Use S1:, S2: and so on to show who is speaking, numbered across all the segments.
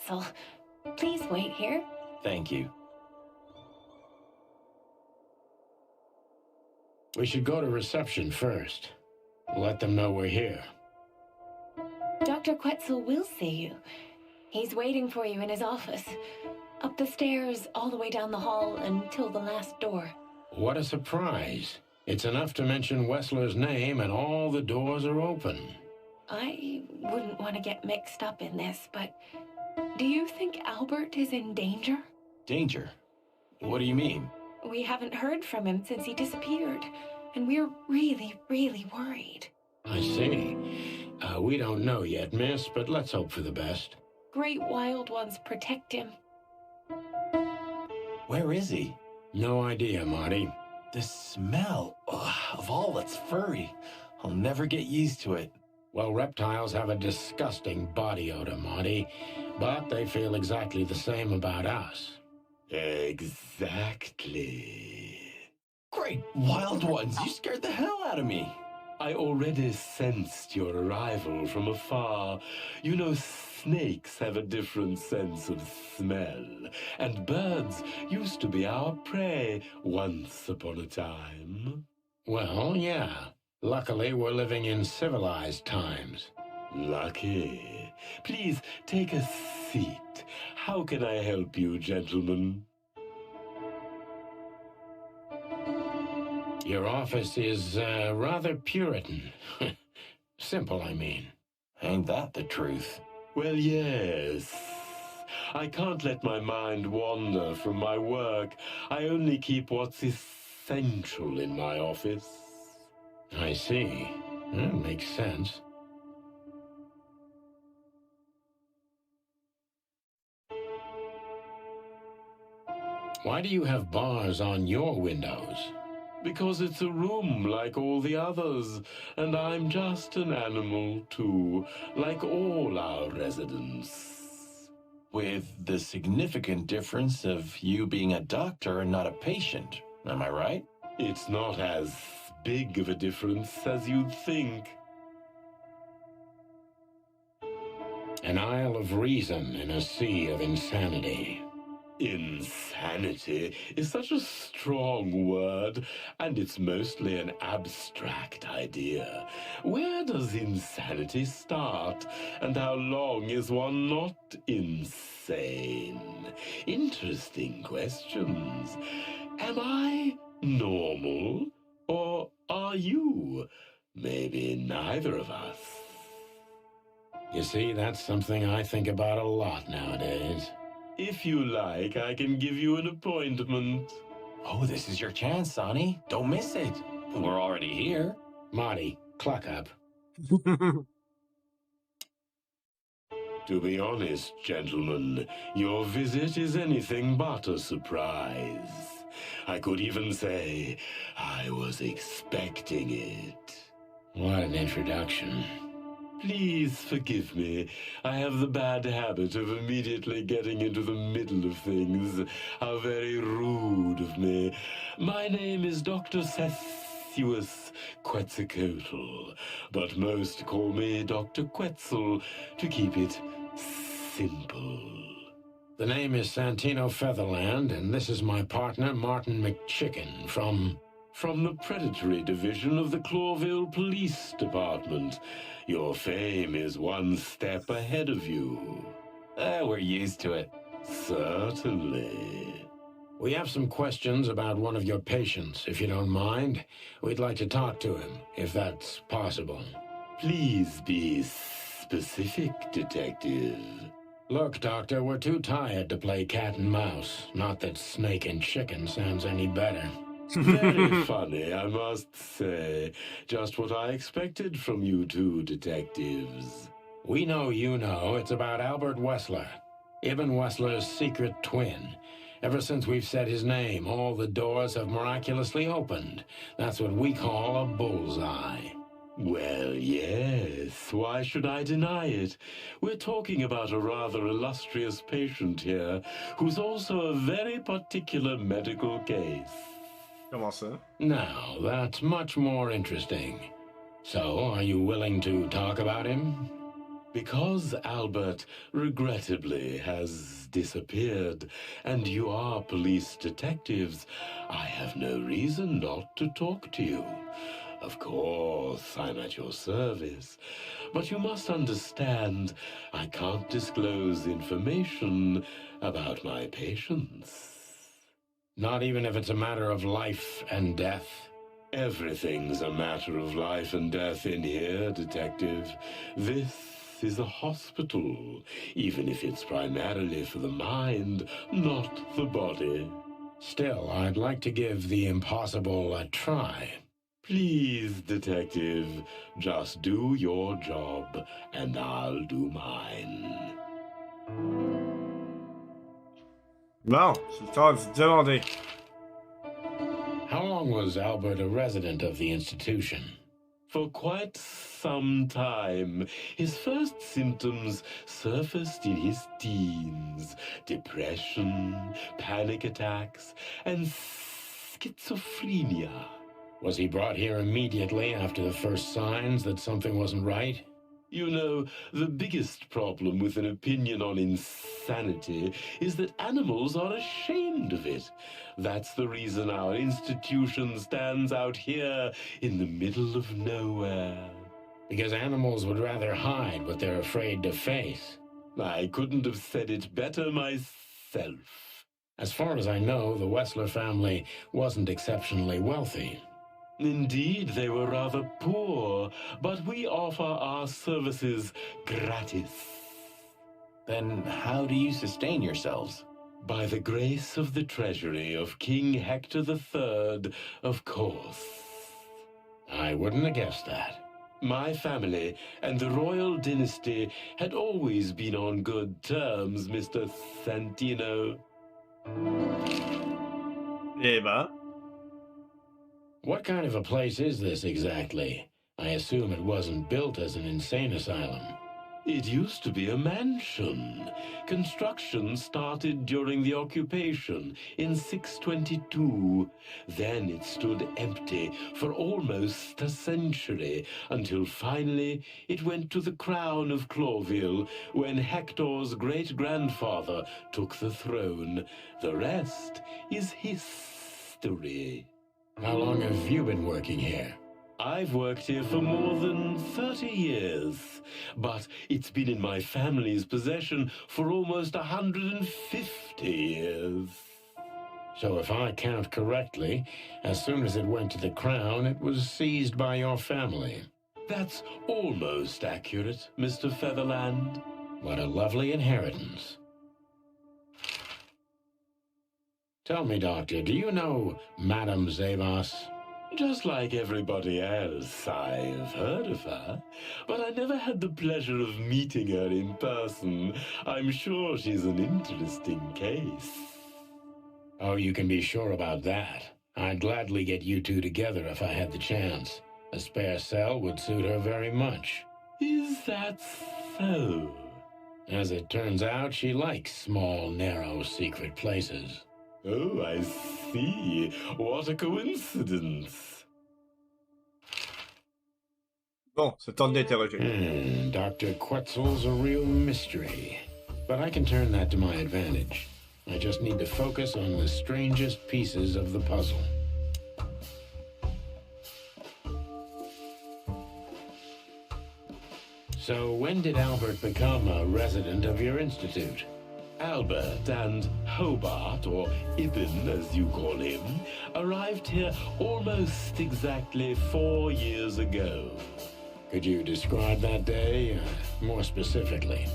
S1: Quetzal. Please wait here.
S2: Thank you.
S3: We should go to reception first. Let them know we're here.
S1: Dr. Quetzal will see you. He's waiting for you in his office. Up the stairs, all the way down the hall, until the last door.
S3: What a surprise. It's enough to mention Wessler's name and all the doors are open.
S1: I wouldn't want to get mixed up in this, but do you think Albert is in danger?
S2: Danger? What do you mean?
S1: We haven't heard from him since he disappeared, and we're really, really worried.
S3: I see. We don't know yet, miss, but let's hope for the best.
S1: Great wild ones protect him.
S2: Where is he?
S3: No idea, Marty.
S2: The smell of all that's furry. I'll never get used to it.
S3: Well, reptiles have a disgusting body odor, Marty, but they feel exactly the same about us.
S2: Exactly. Great wild ones, you scared the hell out of me. I already sensed your arrival from afar. You know, snakes have a different sense of smell, and birds used to be our prey once upon a time.
S3: Well, yeah. Luckily, we're living in civilized times.
S2: Lucky. Please, take a seat. How can I help you, gentlemen?
S3: Your office is, rather Puritan. Simple, I mean.
S2: Ain't that the truth? Well, yes. I can't let my mind wander from my work. I only keep what's essential in my office.
S3: I see. That makes sense. Why do you have bars on your windows?
S2: Because it's a room like all the others, and I'm just an animal, too, like all our residents. With the significant difference of you being a doctor and not a patient, am I right? It's not as big of a difference as you'd think.
S3: An isle of reason in a sea of insanity.
S2: Insanity is such a strong word, and it's mostly an abstract idea. Where does insanity start, and how long is one not insane? Interesting questions. Am I normal, or are you? Maybe neither of us.
S3: You see, that's something I think about a lot nowadays.
S2: If you like, I can give you an appointment.
S4: Oh, this is your chance, Sonny. Don't miss it. We're already here.
S3: Marty, cluck up.
S2: To be honest, gentlemen, your visit is anything but a surprise. I could even say I was expecting it.
S3: What an introduction.
S2: Please forgive me. I have the bad habit of immediately getting into the middle of things. How very rude of me. My name is Dr. Sessuous Quetzalcoatl, but most call me Dr. Quetzal to keep it simple.
S3: The name is Santino Featherland, and this is my partner, Martin McChicken, from
S2: the Predatory Division of the Clawville Police Department. Your fame is one step ahead of you.
S4: We're used to it.
S2: Certainly.
S3: We have some questions about one of your patients, if you don't mind. We'd like to talk to him, if that's possible.
S2: Please be specific, Detective.
S3: Look, Doctor, we're too tired to play cat and mouse. Not that snake and chicken sounds any better.
S2: Very funny, I must say. Just what I expected from you two detectives.
S3: We know you know. It's about Albert Wessler, Ibn Wessler's secret twin. Ever since we've said his name, all the doors have miraculously opened. That's what we call a bullseye.
S2: Well, yes. Why should I deny it? We're talking about a rather illustrious patient here, who's also a very particular medical case.
S5: Comment ça?
S3: Now, that's much more interesting. So, are you willing to talk about him?
S2: Because Albert, regrettably, has disappeared, and you are police detectives, I have no reason not to talk to you. Of course, I'm at your service, but you must understand I can't disclose information about my patients.
S3: Not even if it's a matter of life and death?
S2: Everything's a matter of life and death in here, Detective. This is a hospital, even if it's primarily for the mind, not the body.
S3: Still, I'd like to give the impossible a try.
S2: Please, Detective, just do your job, and I'll do mine.
S5: Bon, c'est ça de demander.
S3: How long was Albert a resident of the institution?
S2: For quite some time, his first symptoms surfaced in his teens. Depression, panic attacks, and schizophrenia.
S3: Was he brought here immediately after the first signs that something wasn't right?
S2: You know, the biggest problem with an opinion on insanity is that animals are ashamed of it. That's the reason our institution stands out here in the middle of nowhere.
S3: Because animals would rather hide what they're afraid to face.
S2: I couldn't have said it better myself.
S3: As far as I know, the Wessler family wasn't exceptionally wealthy.
S2: Indeed, they were rather poor, but we offer our services gratis.
S4: Then how do you sustain yourselves?
S2: By the grace of the treasury of King Hector III, of course.
S3: I wouldn't have guessed that.
S2: My family and the royal dynasty had always been on good terms, Mr. Santino.
S5: Eh ben.
S3: What kind of a place is this exactly? I assume it wasn't built as an insane asylum.
S2: It used to be a mansion. Construction started during the occupation in 622. Then it stood empty for almost a century, until finally it went to the crown of Cloville when Hector's great-grandfather took the throne. The rest is history.
S3: How long have you been working here?
S2: I've worked here for more than 30 years, but it's been in my family's possession for almost 150 years.
S3: So if I count correctly, as soon as it went to the crown, it was seized by your family.
S2: That's almost accurate, Mr. Featherland.
S3: What a lovely inheritance. Tell me, Doctor, do you know Madame Zavas?
S2: Just like everybody else, I've heard of her, but I never had the pleasure of meeting her in person. I'm sure she's an interesting case.
S3: Oh, you can be sure about that. I'd gladly get you two together if I had the chance. A spare cell would suit her very much.
S2: Is that so?
S3: As it turns out, she likes small, narrow, secret places.
S2: Oh, I see. What a coincidence.
S5: Bon, c'est temps d'interroger.
S3: Dr. Quetzal's a real mystery. But I can turn that to my advantage. I just need to focus on the strangest pieces of the puzzle. So when did Albert become a resident of your institute?
S2: Albert and Hobart, or Ibn as you call him, arrived here almost exactly 4 years ago.
S3: Could you describe that day more specifically?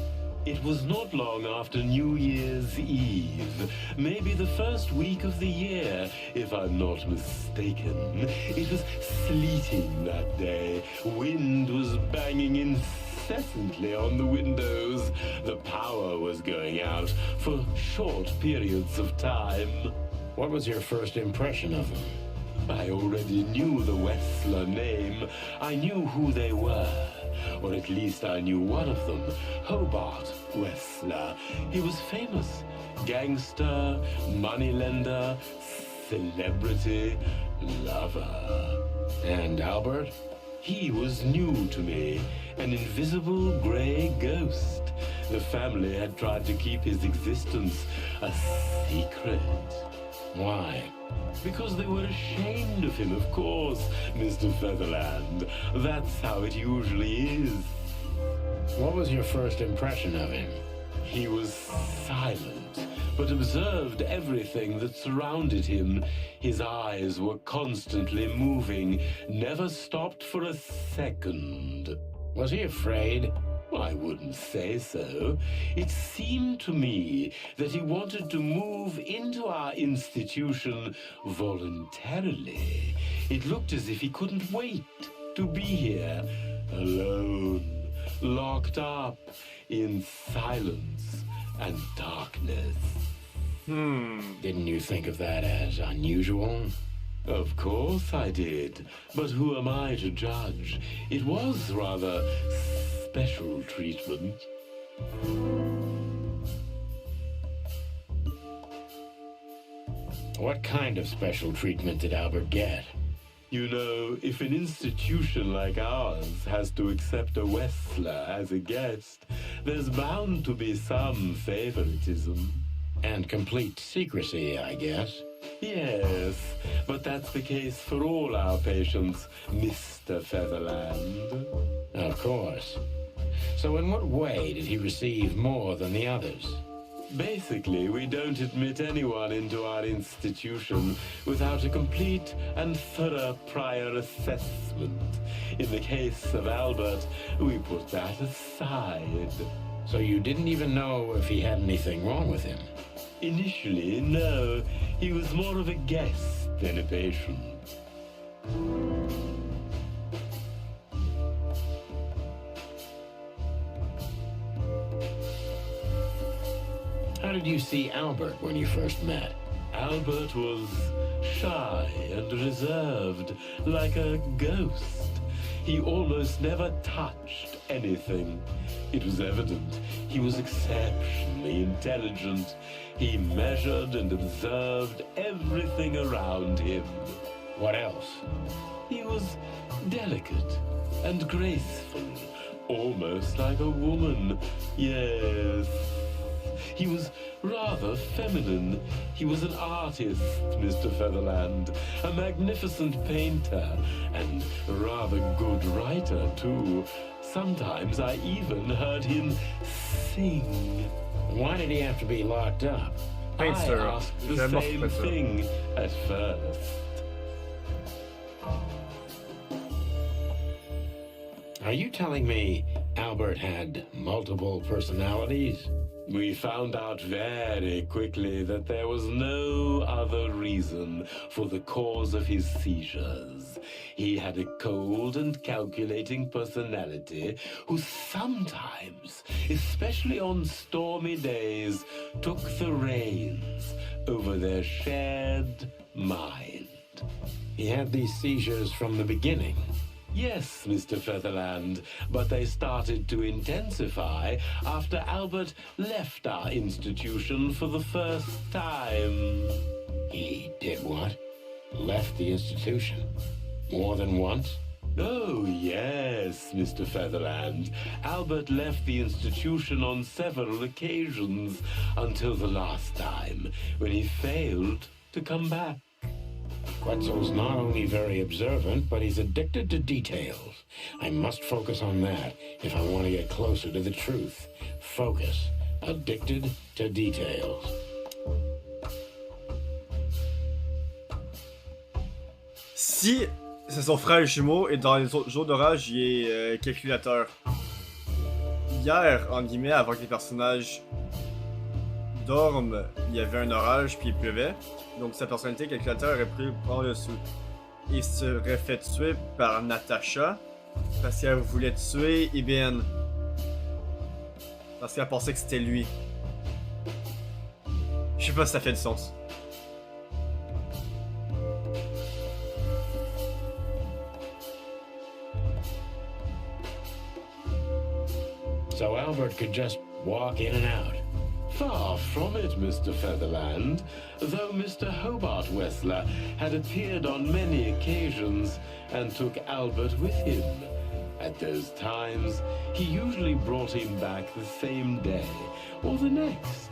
S2: It was not long after New Year's Eve, maybe the first week of the year, if I'm not mistaken. It was sleeting that day. Wind was banging incessantly on the windows. The power was going out for short periods of time.
S3: What was your first impression of them?
S2: I already knew the Wessler name. I knew who they were. Or at least I knew one of them, Hobart Wessler. He was famous. Gangster, moneylender, celebrity, lover.
S3: And Albert?
S2: He was new to me, an invisible gray ghost. The family had tried to keep his existence a secret.
S3: Why?
S2: Because they were ashamed of him, of course, Mr. Featherland. That's how it usually is.
S3: What was your first impression of him?
S2: He was silent, but observed everything that surrounded him. His eyes were constantly moving, never stopped for a second.
S3: Was he afraid?
S2: I wouldn't say so. It seemed to me that he wanted to move into our institution voluntarily. It looked as if he couldn't wait to be here, alone, locked up in silence and darkness.
S3: Didn't you think of that as unusual?
S2: Of course I did, but who am I to judge? It was rather special treatment.
S3: What kind of special treatment did Albert get?
S2: You know, if an institution like ours has to accept a Wessler as a guest, there's bound to be some favoritism.
S3: And complete secrecy, I guess.
S2: Yes, but that's the case for all our patients, Mr. Featherland.
S3: Of course. So in what way did he receive more than the others?
S2: Basically, we don't admit anyone into our institution without a complete and thorough prior assessment. In the case of Albert, we put that aside.
S3: So you didn't even know if he had anything wrong with him?
S2: Initially, no. He was more of a guest than a patient.
S3: How did you see Albert when you first met?
S2: Albert was shy and reserved, like a ghost. He almost never touched anything. It was evident he was exceptionally intelligent. He measured and observed everything around him.
S3: What else?
S2: He was delicate and graceful, almost like a woman. Yes. He was rather feminine. He was an artist, Mr. Featherland, a magnificent painter, and rather good writer, too. Sometimes I even heard him sing.
S3: Why did he have to be locked up?
S2: I asked the same thing at first.
S3: Are you telling me Albert had multiple personalities?
S2: We found out very quickly that there was no other reason for the cause of his seizures. He had a cold and calculating personality who sometimes, especially on stormy days, took the reins over their shared mind.
S3: He had these seizures from the beginning.
S2: Yes, Mr. Featherland, but they started to intensify after Albert left our institution for the first time.
S3: He did what? Left the institution? More than once?
S2: Oh, yes, Mr. Featherland. Albert left the institution on several occasions until the last time, when he failed to come back.
S3: Quetzal's not only very observant, but he's addicted to details. I must focus on that if I want to get closer to the truth. Focus. Addicted to details.
S5: Si c'est son frère jumeau et dans les autres jours d'orage, il est calculateur. Hier, en guillemets, avant que les personnages dorment, il y avait un orage puis il pleuvait. Donc sa personnalité calculateur aurait pu prendre le dessus. Il serait fait tuer par Natasha parce qu'elle voulait tuer Ibn. Parce qu'elle pensait que c'était lui. Je sais pas si ça fait du sens.
S3: So Albert could just walk in and out.
S2: Far from it, Mr. Featherland, though Mr. Hobart Wessler had appeared on many occasions and took Albert with him. At those times, he usually brought him back the same day or the next.